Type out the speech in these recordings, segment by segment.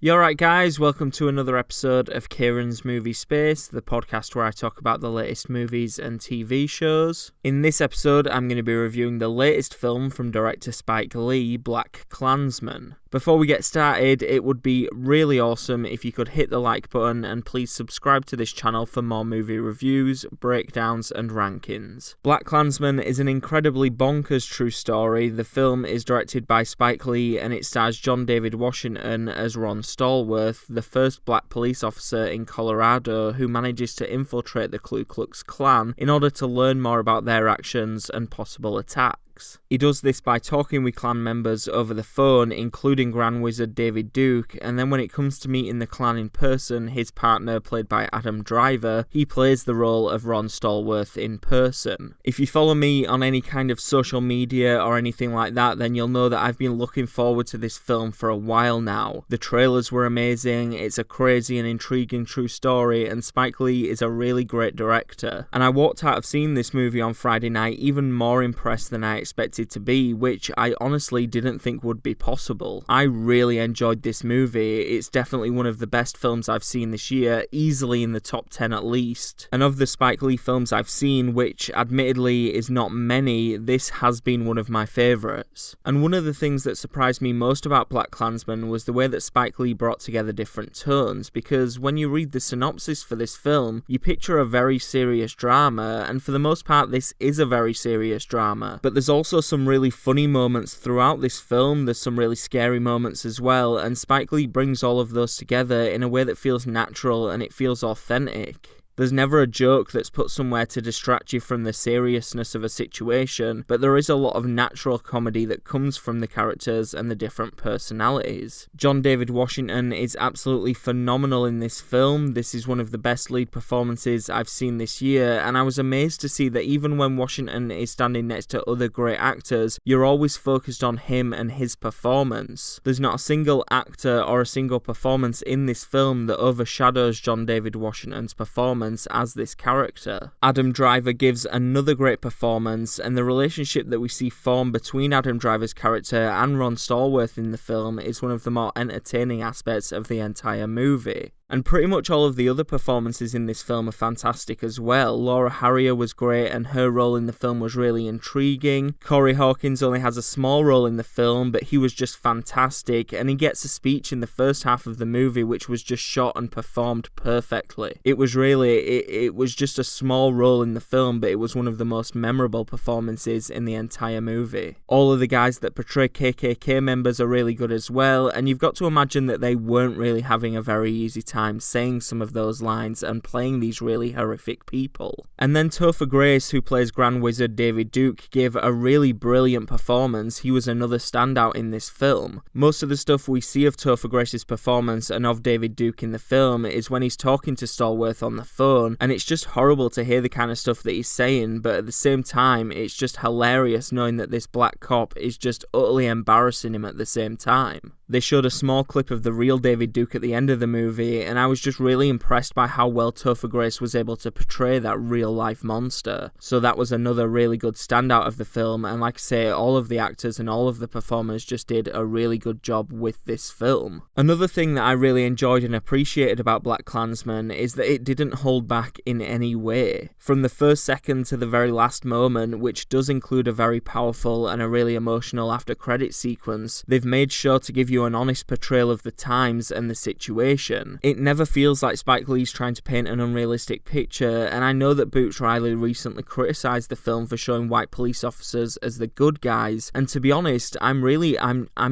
You alright guys, welcome to another episode of Kieran's Movie Space, the podcast where I talk about the latest movies and TV shows. In this episode, I'm going to be reviewing the latest film from director Spike Lee, BlacKkKlansman. Before we get started, it would be really awesome if you could hit the like button and please subscribe to this channel for more movie reviews, breakdowns and rankings. BlacKkKlansman is an incredibly bonkers true story. The film is directed by Spike Lee and it stars John David Washington as Ron Stallworth, the first black police officer in Colorado who manages to infiltrate the Ku Klux Klan in order to learn more about their actions and possible attacks. He does this by talking with Klan members over the phone, including Grand Wizard David Duke, and then when it comes to meeting the Klan in person, his partner, played by Adam Driver, he plays the role of Ron Stallworth in person. If you follow me on any kind of social media or anything like that, then you'll know that I've been looking forward to this film for a while now. The trailers were amazing, it's a crazy and intriguing true story, and Spike Lee is a really great director. And I walked out of seeing this movie on Friday night even more impressed than I expected to be, which I honestly didn't think would be possible. I really enjoyed this movie. It's definitely one of the best films I've seen this year, easily in the top 10 at least. And of the Spike Lee films I've seen, which admittedly is not many, this has been one of my favourites. And one of the things that surprised me most about BlacKkKlansman was the way that Spike Lee brought together different tones, because when you read the synopsis for this film, you picture a very serious drama, and for the most part this is a very serious drama, but there's also some really funny moments throughout this film. There's some really scary moments as well, and Spike Lee brings all of those together in a way that feels natural and it feels authentic. There's never a joke that's put somewhere to distract you from the seriousness of a situation, but there is a lot of natural comedy that comes from the characters and the different personalities. John David Washington is absolutely phenomenal in this film. This is one of the best lead performances I've seen this year, and I was amazed to see that even when Washington is standing next to other great actors, you're always focused on him and his performance. There's not a single actor or a single performance in this film that overshadows John David Washington's performance as this character. Adam Driver gives another great performance, and the relationship that we see form between Adam Driver's character and Ron Stallworth in the film is one of the more entertaining aspects of the entire movie. And pretty much all of the other performances in this film are fantastic as well. Laura Harrier was great and her role in the film was really intriguing. Corey Hawkins only has a small role in the film, but he was just fantastic, and he gets a speech in the first half of the movie which was just shot and performed perfectly. It was just a small role in the film, but it was one of the most memorable performances in the entire movie. All of the guys that portray KKK members are really good as well, and you've got to imagine that they weren't really having a very easy time saying some of those lines and playing these really horrific people. And then Topher Grace, who plays Grand Wizard David Duke, gave a really brilliant performance. He was another standout in this film. Most of the stuff we see of Topher Grace's performance and of David Duke in the film is when he's talking to Stallworth on the phone, and it's just horrible to hear the kind of stuff that he's saying, but at the same time it's just hilarious knowing that this black cop is just utterly embarrassing him at the same time. They showed a small clip of the real David Duke at the end of the movie, and I was just really impressed by how well Topher Grace was able to portray that real-life monster. So that was another really good standout of the film, and like I say, all of the actors and all of the performers just did a really good job with this film. Another thing that I really enjoyed and appreciated about BlacKkKlansman is that it didn't hold back in any way. From the first second to the very last moment, which does include a very powerful and a really emotional after-credit sequence, they've made sure to give you an honest portrayal of the times and the situation. It never feels like Spike Lee's trying to paint an unrealistic picture, and I know that Boots Riley recently criticised the film for showing white police officers as the good guys, and to be honest, I'm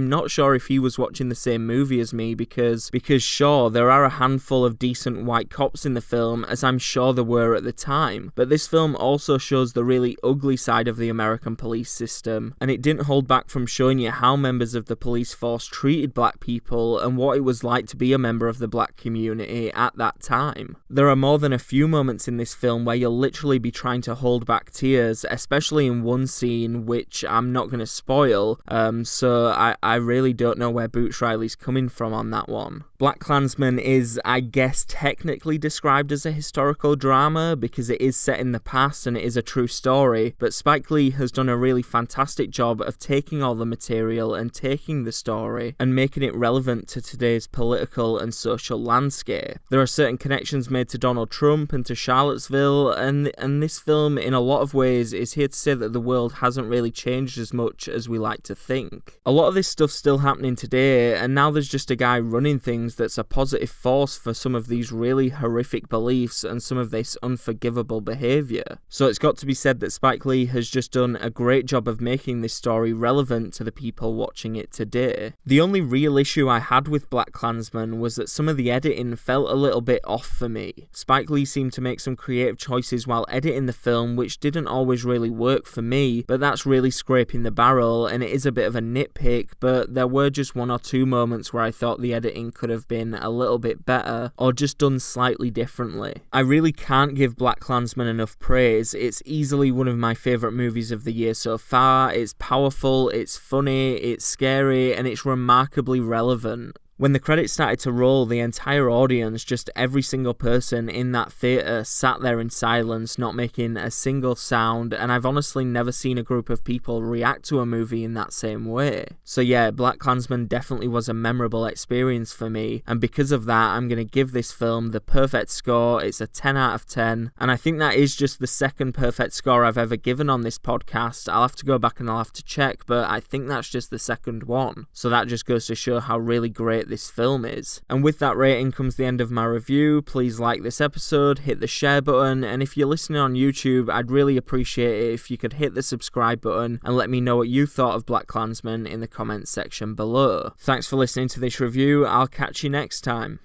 not sure if he was watching the same movie as me, because sure, there are a handful of decent white cops in the film, as I'm sure there were at the time, but this film also shows the really ugly side of the American police system, and it didn't hold back from showing you how members of the police force treated black people and what it was like to be a member of the black community at that time. There are more than a few moments in this film where you'll literally be trying to hold back tears, especially in one scene which I'm not going to spoil, so I really don't know where Boots Riley's coming from on that one. BlacKkKlansman is, I guess, technically described as a historical drama because it is set in the past and it is a true story, but Spike Lee has done a really fantastic job of taking all the material and taking the story and and making it relevant to today's political and social landscape. There are certain connections made to Donald Trump and to Charlottesville, and this film in a lot of ways is here to say that the world hasn't really changed as much as we like to think. A lot of this stuff's still happening today, and now there's just a guy running things that's a positive force for some of these really horrific beliefs and some of this unforgivable behaviour. So it's got to be said that Spike Lee has just done a great job of making this story relevant to the people watching it today. The only real issue I had with BlacKkKlansman was that some of the editing felt a little bit off for me. Spike Lee seemed to make some creative choices while editing the film which didn't always really work for me, but that's really scraping the barrel, and it is a bit of a nitpick, but there were just one or two moments where I thought the editing could have been a little bit better or just done slightly differently. I really can't give BlacKkKlansman enough praise. It's easily one of my favourite movies of the year so far. It's powerful, it's funny, it's scary, and it's remarkably relevant. When the credits started to roll, the entire audience, just every single person in that theatre, sat there in silence, not making a single sound, and I've honestly never seen a group of people react to a movie in that same way. So yeah, BlacKkKlansman definitely was a memorable experience for me, and because of that, I'm going to give this film the perfect score. It's a 10 out of 10, and I think that is just the second perfect score I've ever given on this podcast. I'll have to go back and I'll have to check, but I think that's just the second one. So that just goes to show how really great this film is. And with that rating comes the end of my review. Please like this episode, hit the share button, and if you're listening on YouTube, I'd really appreciate it if you could hit the subscribe button and let me know what you thought of BlacKkKlansman in the comments section below. Thanks for listening to this review. I'll catch you next time.